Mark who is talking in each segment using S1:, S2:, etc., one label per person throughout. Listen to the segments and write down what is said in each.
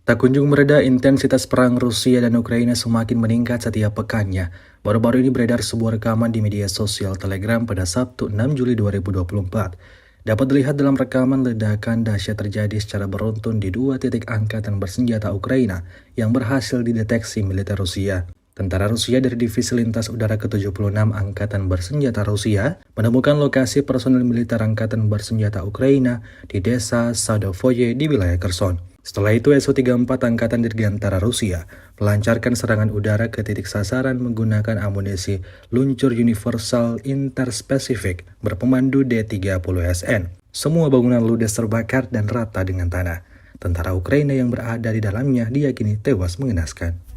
S1: Tak kunjung mereda, intensitas perang Rusia dan Ukraina semakin meningkat setiap pekannya. Baru-baru ini beredar sebuah rekaman di media sosial Telegram pada Sabtu 6 Juli 2024. Dapat dilihat dalam rekaman ledakan dahsyat terjadi secara beruntun di dua titik angkatan bersenjata Ukraina yang berhasil dideteksi militer Rusia. Tentara Rusia dari Divisi Lintas Udara ke-76 Angkatan Bersenjata Rusia menemukan lokasi personil militer Angkatan Bersenjata Ukraina di desa Sadovoye di wilayah Kherson. Setelah itu, Su-34 Angkatan Dirgantara Rusia melancarkan serangan udara ke titik sasaran menggunakan amunisi luncur universal interspesifik berpemandu D-30SN. Semua bangunan ludes terbakar dan rata dengan tanah. Tentara Ukraina yang berada di dalamnya diyakini tewas mengenaskan.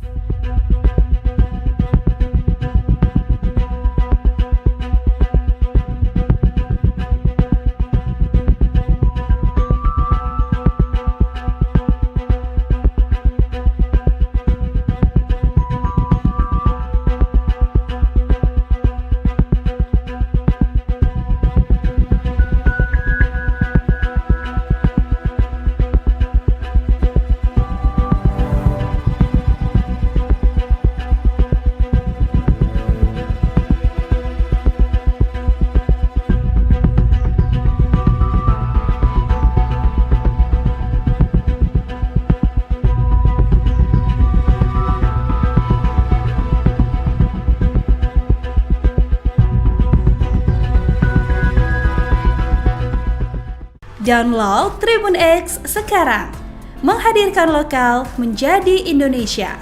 S2: Download Tribun X sekarang, menghadirkan lokal menjadi Indonesia.